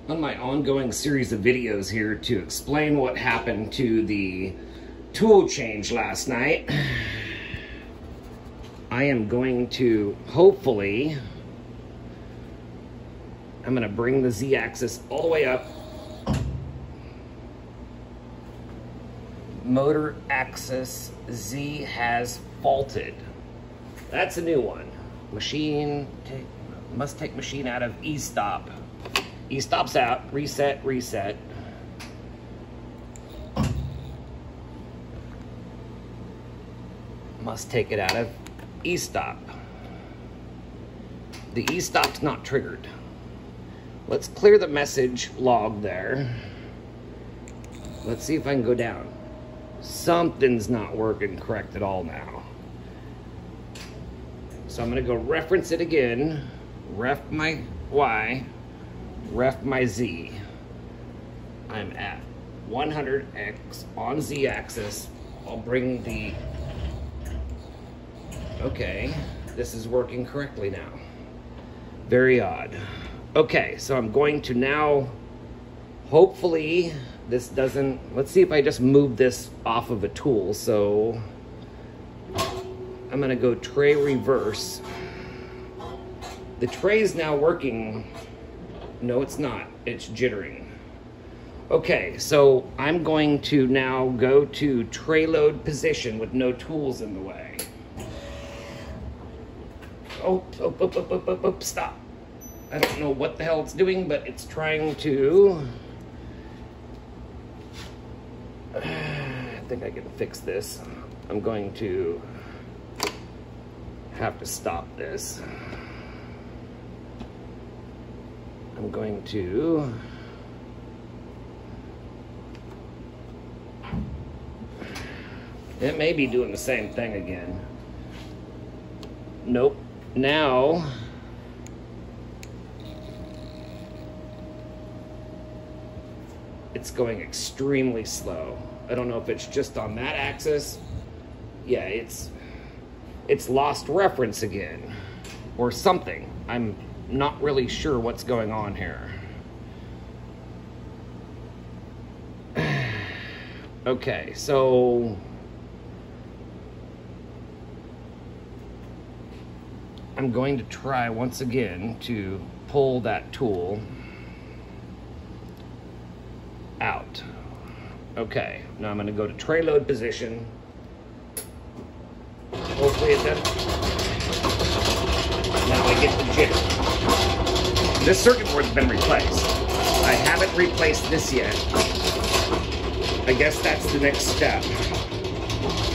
on my ongoing series of videos here to explain what happened to the tool change last night. I am going to, hopefully, I'm going to bring the Z-axis all the way up. Motor axis Z has faulted. That's a new one. Machine, must take machine out of E-stop. E-stop's out, reset, reset. Must take it out of E-stop. The E-stop's not triggered. Let's clear the message log there. Let's see if I can go down. Something's not working correct at all now. So I'm gonna go reference it again. Ref my Y, ref my Z. I'm at 100x on Z axis. I'll bring the, okay, this is working correctly now. Very odd. Okay, so I'm going to now, hopefully this doesn't, let's see if I just move this off of a tool. So I'm gonna go tray reverse. The tray is now working. No, it's not, it's jittering. Okay, so I'm going to now go to tray load position with no tools in the way. Oh, stop. I don't know what the hell it's doing, but it's trying to, I think I can fix this. I'm going to have to stop this. I'm going to it may be doing the same thing again. Nope. Now it's going extremely slow. I don't know if it's just on that axis. Yeah, it's lost reference again or something. I'm not really sure what's going on here. Okay, so I'm going to try once again to pull that tool out. Okay, now I'm going to go to tray load position. Hopefully it doesn't. Now I get the jitter. This circuit board's been replaced. I haven't replaced this yet. I guess that's the next step.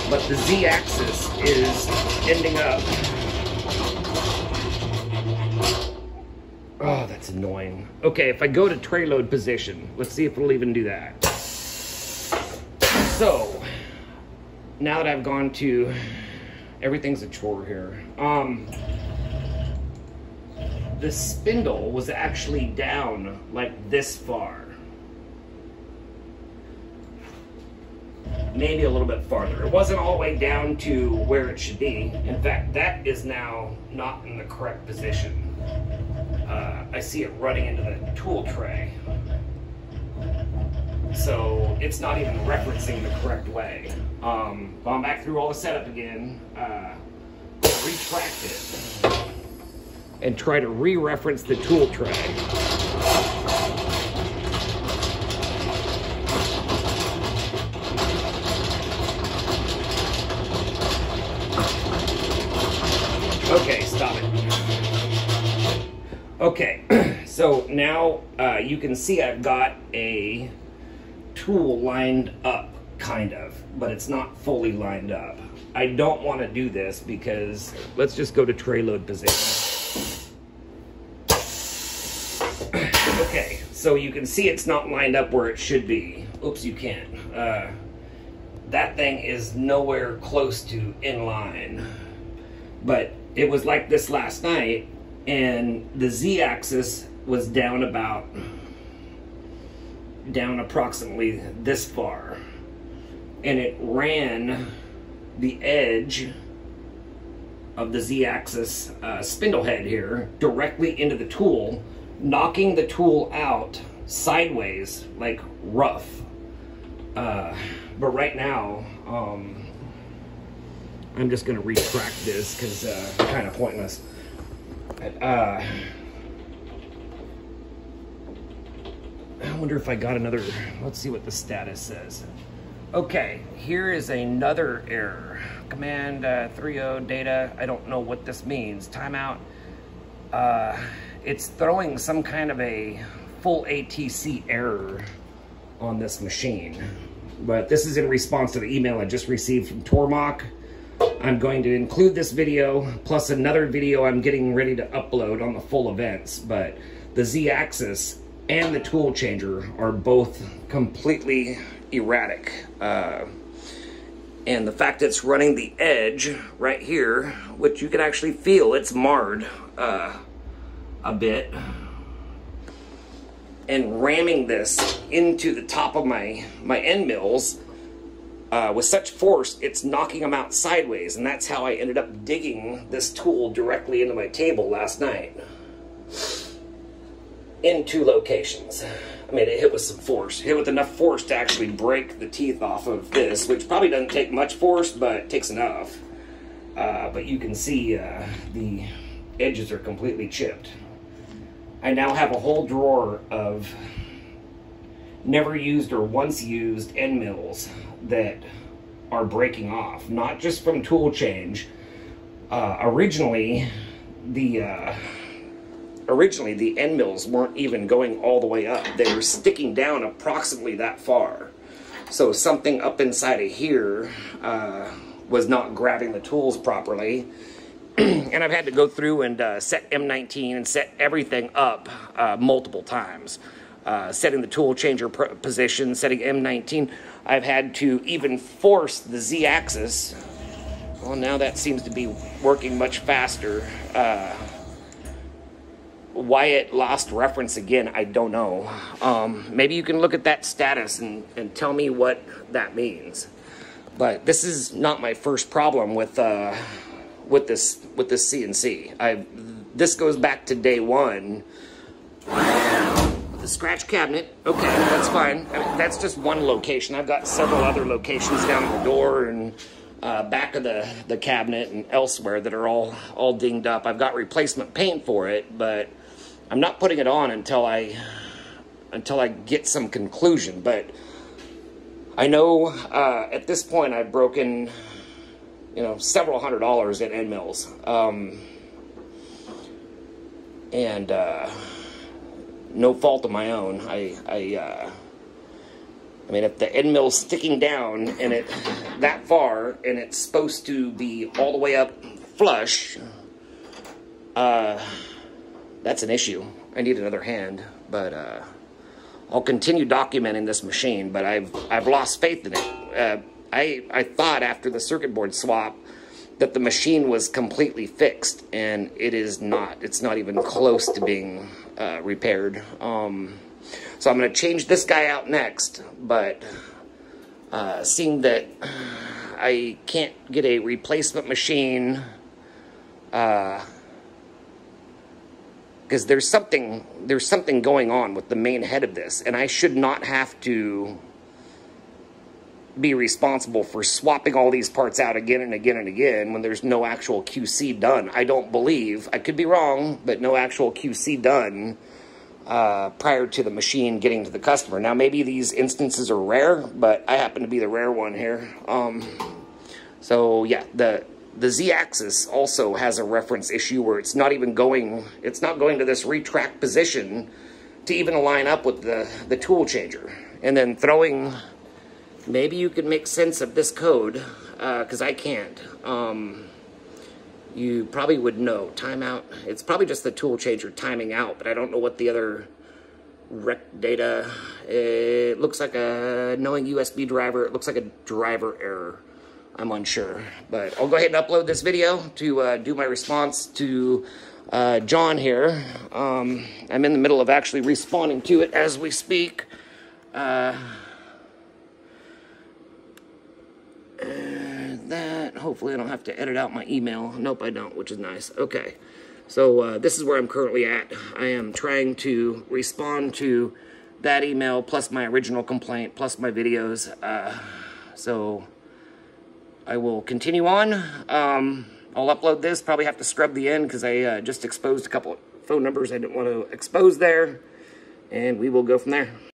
But the Z-axis is ending up. Oh, that's annoying. Okay, if I go to tray load position, let's see if it'll even do that. So, now that I've gone to, everything's a chore here. The spindle was actually down like this far. Maybe a little bit farther. It wasn't all the way down to where it should be. In fact, that is now not in the correct position. I see it running into the tool tray. So it's not even referencing the correct way. Gone back through all the setup again, retract it, and try to re-reference the tool tray. Okay, stop it. Okay, so now you can see I've got a tool lined up, kind of, but it's not fully lined up. I don't want to do this because let's just go to tray load position. Okay, so you can see it's not lined up where it should be. Oops, you can't. That thing is nowhere close to in line. But it was like this last night, and the Z-axis was down approximately this far, and it ran the edge of the Z-axis spindle head here directly into the tool, knocking the tool out sideways, like rough. But right now, I'm just gonna retract this because it's kind of pointless. I wonder if I got another, let's see what the status says. Okay, here is another error. Command 3.0 data, I don't know what this means. Timeout. It's throwing some kind of a full ATC error on this machine. But this is in response to the email I just received from Tormach. I'm going to include this video, plus another video I'm getting ready to upload on the full events. But the Z-axis and the tool changer are both completely erratic. And the fact that it's running the edge right here, which you can actually feel it's marred a bit, and ramming this into the top of my end mills with such force, it's knocking them out sideways, and that's how I ended up digging this tool directly into my table last night in 2 locations. I mean, it hit with some force. It hit with enough force to actually break the teeth off of this, which probably doesn't take much force, but it takes enough. But you can see the edges are completely chipped. I now have a whole drawer of never used or once used end mills that are breaking off, not just from tool change. Originally the end mills weren't even going all the way up. They were sticking down approximately that far. So something up inside of here was not grabbing the tools properly. And I've had to go through and set M19 and set everything up multiple times. Setting the tool changer position, setting M19. I've had to even force the Z-axis. Well, now that seems to be working much faster. Why it lost reference again, I don't know. Maybe you can look at that status and tell me what that means. But this is not my first problem with this CNC. This goes back to day 1. The scratch cabinet, okay, that's fine. I mean, that's just one location. I've got several other locations down the door and back of the cabinet and elsewhere that are all dinged up. I've got replacement paint for it, but I'm not putting it on until I get some conclusion. But I know at this point I've broken, you know, several $100s at end mills, and no fault of my own. I mean, if the end mill's sticking down and it that far, and it's supposed to be all the way up flush, that's an issue. I need another hand, but I'll continue documenting this machine. But I've lost faith in it. I thought after the circuit board swap that the machine was completely fixed, and it is not. It's not even close to being repaired. So I'm going to change this guy out next, but seeing that I can't get a replacement machine, because there's something going on with the main head of this, and I should not have to be responsible for swapping all these parts out again and again and again when there's no actual QC done. I don't believe, I could be wrong, but no actual QC done prior to the machine getting to the customer. Now, maybe these instances are rare, but I happen to be the rare one here. So yeah, the Z-axis also has a reference issue where it's not even going, it's not going to this retract position to even line up with the tool changer. And then throwing, maybe you can make sense of this code, because I can't. You probably would know. Timeout. It's probably just the tool changer timing out, but I don't know what the other rec data. It looks like a knowing USB driver. It looks like a driver error. I'm unsure, but I'll go ahead and upload this video to do my response to John here. I'm in the middle of actually responding to it as we speak. That, hopefully I don't have to edit out my email. Nope, I don't, which is nice. Okay, so this is where I'm currently at. I am trying to respond to that email, plus my original complaint, plus my videos. So I will continue on. I'll upload this, probably have to scrub the end because I just exposed a couple of phone numbers I didn't want to expose there. And we will go from there.